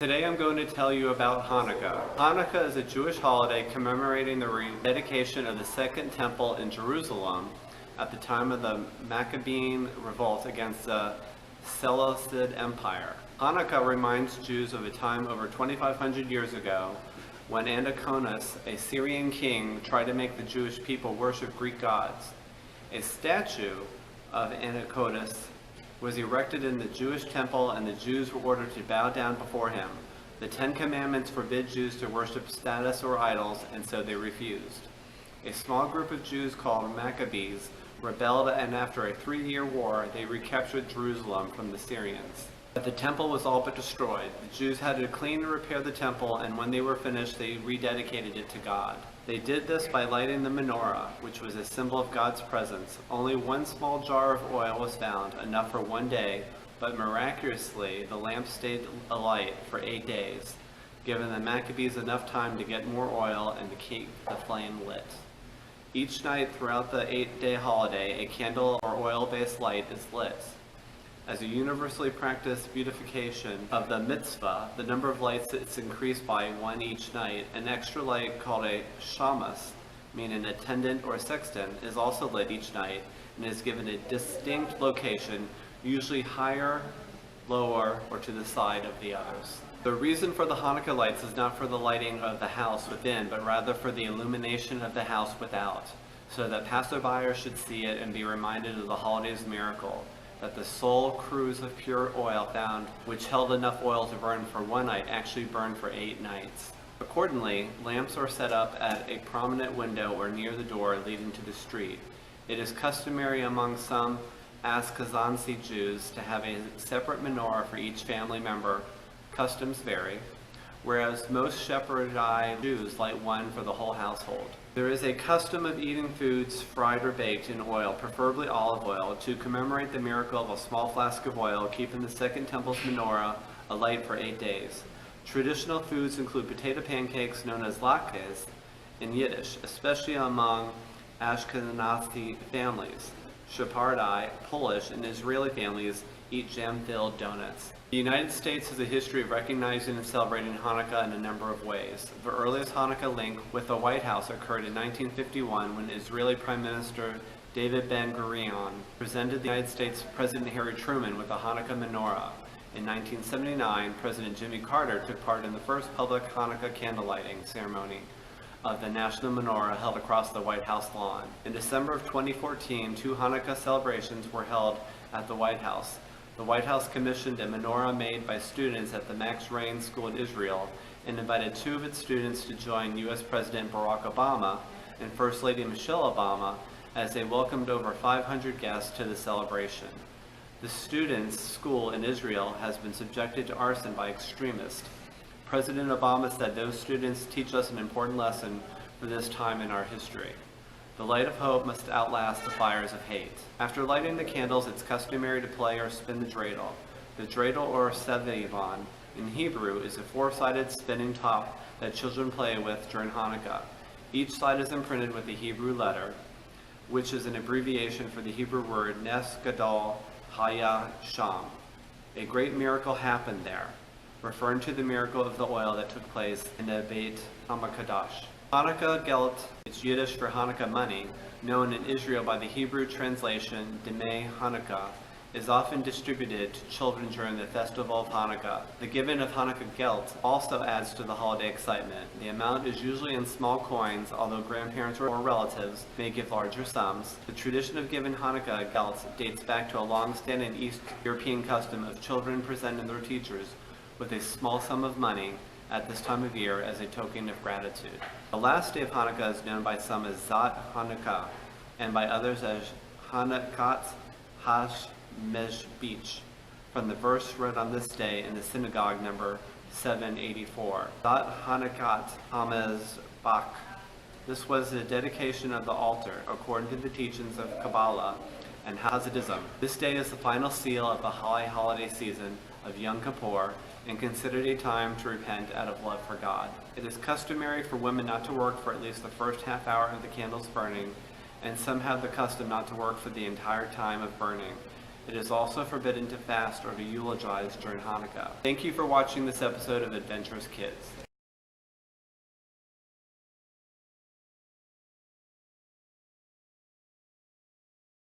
Today I'm going to tell you about Hanukkah. Hanukkah is a Jewish holiday commemorating the rededication of the Second Temple in Jerusalem at the time of the Maccabean revolt against the Seleucid Empire. Hanukkah reminds Jews of a time over 2,500 years ago when Antiochus, a Syrian king, tried to make the Jewish people worship Greek gods. A statue of Antiochus was erected in the Jewish temple, and the Jews were ordered to bow down before him. The Ten Commandments forbid Jews to worship statues or idols, and so they refused. A small group of Jews called Maccabees rebelled, and after a 3-year war, they recaptured Jerusalem from the Syrians. But the temple was all but destroyed. The Jews had to clean and repair the temple, and when they were finished, they rededicated it to God. They did this by lighting the menorah, which was a symbol of God's presence. Only one small jar of oil was found, enough for one day, but miraculously, the lamp stayed alight for 8 days, giving the Maccabees enough time to get more oil and to keep the flame lit. Each night throughout the 8-day holiday, a candle or oil-based light is lit. As a universally practiced beautification of the mitzvah, the number of lights is increased by one each night. An extra light called a shamus, meaning attendant or sexton, is also lit each night and is given a distinct location, usually higher, lower, or to the side of the others. The reason for the Hanukkah lights is not for the lighting of the house within, but rather for the illumination of the house without, so that passerbyers should see it and be reminded of the holiday's miracle, that the sole cruse of pure oil found, which held enough oil to burn for one night, actually burned for 8 nights. Accordingly, lamps are set up at a prominent window or near the door leading to the street. It is customary among some Ashkenazi Jews to have a separate menorah for each family member. Customs vary, whereas most Sephardi Jews light one for the whole household. There is a custom of eating foods fried or baked in oil, preferably olive oil, to commemorate the miracle of a small flask of oil, keeping the Second Temple's menorah alight for 8 days. Traditional foods include potato pancakes known as latkes in Yiddish, especially among Ashkenazi families. Sephardi, Polish, and Israeli families eat jam-filled donuts. The United States has a history of recognizing and celebrating Hanukkah in a number of ways. The earliest Hanukkah link with the White House occurred in 1951 when Israeli Prime Minister David Ben-Gurion presented the United States President Harry Truman with a Hanukkah menorah. In 1979, President Jimmy Carter took part in the first public Hanukkah candle lighting ceremony of the national menorah held across the White House lawn. In December of 2014, 2 Hanukkah celebrations were held at the White House. The White House commissioned a menorah made by students at the Max Rhine School in Israel and invited 2 of its students to join U.S. President Barack Obama and First Lady Michelle Obama as they welcomed over 500 guests to the celebration. The students' school in Israel has been subjected to arson by extremists. President Obama said those students teach us an important lesson for this time in our history. The light of hope must outlast the fires of hate. After lighting the candles, it's customary to play or spin the dreidel. The dreidel, or sevivon, in Hebrew, is a 4-sided spinning top that children play with during Hanukkah. Each side is imprinted with the Hebrew letter, which is an abbreviation for the Hebrew word Nes Gadol Haya Sham. A great miracle happened there, referring to the miracle of the oil that took place in the Beit HaMikdash. Hanukkah Geld, it's Yiddish for Hanukkah money, known in Israel by the Hebrew translation Demei Hanukkah, is often distributed to children during the festival of Hanukkah. The giving of Hanukkah Geld also adds to the holiday excitement. The amount is usually in small coins, although grandparents or relatives may give larger sums. The tradition of giving Hanukkah Geld dates back to a long-standing East European custom of children presenting their teachers with a small sum of money at this time of year as a token of gratitude. The last day of Hanukkah is known by some as Zat Hanukkah and by others as Hanukkat HaShmeshbich, from the verse read on this day in the synagogue number 784. Zat Hanukkat HaMezbach. This was the dedication of the altar according to the teachings of Kabbalah and Hasidism. This day is the final seal of the high holiday season of Yom Kippur and considered a time to repent out of love for God. It is customary for women not to work for at least the first half hour of the candles burning, and some have the custom not to work for the entire time of burning. It is also forbidden to fast or to eulogize during Hanukkah. Thank you for watching this episode of Adventurous Kids.